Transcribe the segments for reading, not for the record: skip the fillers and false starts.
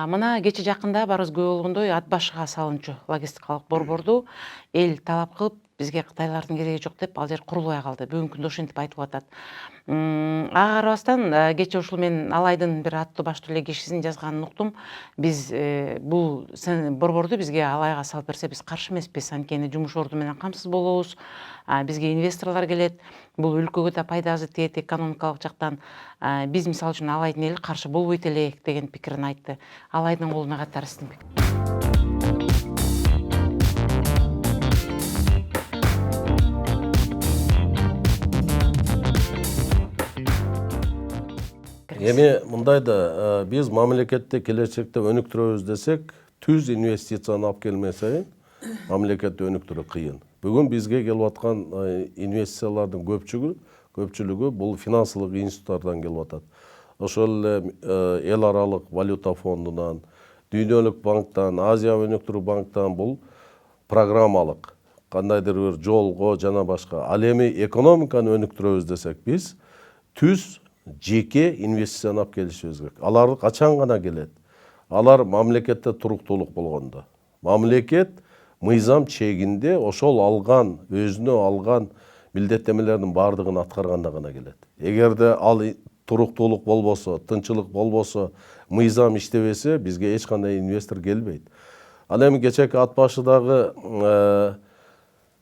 Мына кече жакында барыбыз көп болгондой ат башыга салынчу логистикалык борборду эл талап кылып бизге кытайлардын кереги жок деп ал жер курулбай калды. Бүгүнкү күндө ошентип айтылып атат. Ага карабастан кече ушул мен Алайдын бир аттуу баштуу эле кишисинин жазганын уктум. Биз бул борборду бизге Алайга салып берсе биз каршы эмеспиз. Анткени жумуш орду менен камсыз болобуз. Бизге инвесторлор келет. Бул өлкөгө да пайдасы тиет экономикалык жактан. Биз мисалы үчүн Алайдын эли каршы болбойт элек деген пикирин айтты. Алайдын колуна катары сиздин Эми мындайда биз мамлекетти келечекте өнүктүрөбүз десек, түз инвестицияны алып келмесе, мамлекетти өнүктүрүү кыйын. Бүгүн бизге келип аткан инвестициялардын көпчүлүгү бул финансылык институттардан келип атат. Ошол эле эл аралык валюта фондунан, Дүйнөлүк банктан, Азия өнүктүрүү банктан бул программалык кандайдыр бир жолго жана башка. Ал эми экономиканы өнүктүрөбүз десек, биз түз жеке инвестицияны алып келишибиз керек. Алар качан гана келет? Алар мамлекетте туруктуулук болгондо. Мамлекет мыйзам чегинде ошол алган, өзүнө алган милдеттемелердин бардыгын аткарганда гана келет. Эгерде ал туруктуулук болбосо, тынчылык болбосо, мыйзам иштебесе, бизге эч кандай инвестор келбейт. Ал эми кечээки ат башыдагы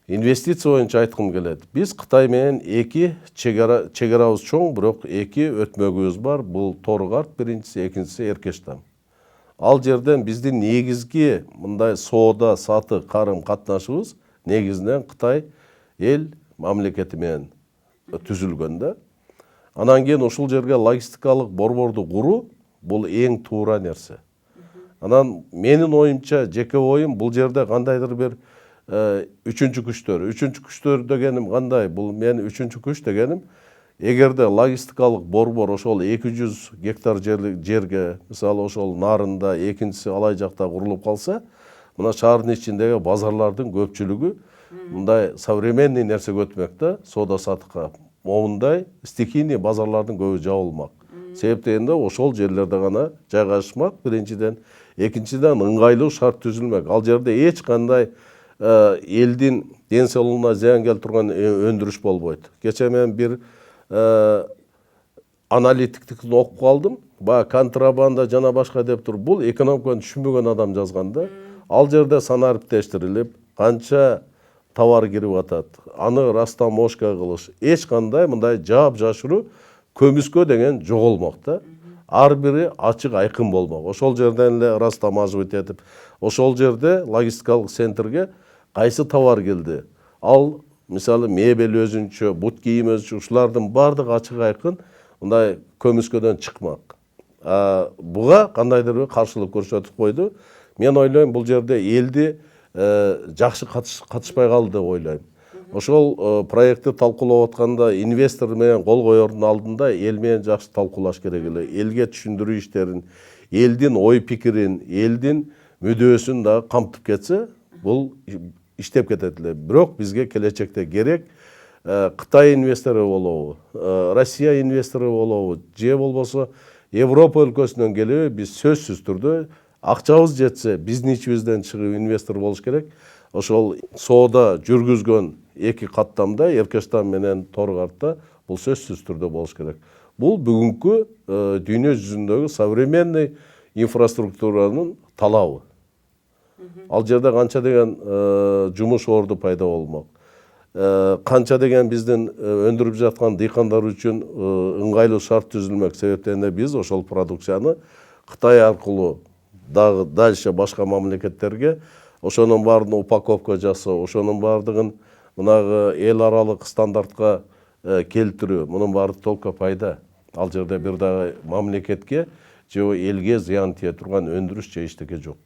инвестиция боюнча айткым келет. Биз Кытай менен эки чегарабыз чоң, бирок эки өтмөгүбүз бар. Бул Торгарт биринчиси, экинчиси Эркештам. Ал жерден биздин негизги мындай соода, саты, карым катнашыбыз негизинен Кытай эл мамлекети менен түзүлгөн да. Анан кийин ушул жерге логистикалык борборду куруу бул эң туура нерсе. Анан менин оюмча, жеке оюм, бул жерде кандайдыр бир үчүнчү күчтөр дегеним кандай? Бул мен үчүнчү күч дегеним, эгерде логистикалык борбор ошол 200 гектар жерге, мисалы ошол Нарында, экинчиси Алай жакта курулуп калса, мына шаардын ичиндеги базарлардын көпчүлүгү мындай современный нерсеге өтмөк да, соода сатыкка. Момундай стихийный базарлардын көбү жабылмак. Себептен ошол жерлерде гана жайгашмак, биринчиден, экинчиден ыңгайлуу шарт түзүлмөк. Ал жерде эч кандай элдин ден соолугуна зыян келтирген өндүрүш болбойт. Кече мен бир аналитиктикин окуп калдым. Контрабанда жана башка деп туруп, бул экономиканы түшүнбөгөн адам жазган да. Ал жерде санариптештирилип, канча товар кирип атат, аны растаможка кылыш, эч кандай мындай жаап жашыруу, көмүскө деген жоголмок да. Ар бири ачык айкын болмок. Ошол жерден эле растамаживать этип, ошол жерде логистикалык центрге кайсы товар келди. Ал мисалы мебель өзүнчө, бут кийим өзүнчө, ушулардын бардыгы ачык айкын мындай көмүскөдөн чыкмак. Буга кандайдыр бир каршылык көрсөтүп койду. Мен ойлойм, бул жерде элди жакшы катышпай калды деп ойлойм. Ошол проектти талкуулап атканда инвестор менен кол коердун алдында эл менен жакшы талкуулаш керек эле. Элге түшүндүрүү иштерин, элдин ой пикирин, элдин мүдөөсүн да камтып кетсе, бул иштеп кетет эле. Бирок бизге келечекте керек Кытай инвестору болобу, Россия инвестору болобу, же болбосо Европа өлкөсүнөн келеби, биз сөзсүз түрдө акчабыз жетсе, биздин ичибизден чыгып инвестор болуш керек. Ошол соода жүргүзгөн эки каттамда, Эркештам менен Торгартта, бул сөзсүз түрдө болуш керек. Бул бүгүнкү дүйнө жүзүндөгү современный инфраструктуранын талабы. Ал жерде канча деген жумуш орду пайда болмок. Канча деген биздин өндүрүп жаткан дыйкандар үчүн ыңгайлуу шарт түзүлмөк. Себептен биз ошол продукцияны Кытай аркылуу дагы дальше башка мамлекеттерге ошонун баарын упаковка жасоо, ошонун баардыгын мынагы эл аралык стандартка келтирүү, мунун баары только пайда. Ал жерде бир дагы мамлекетке же элге зыян тие турган өндүрүш же эчтеке жок.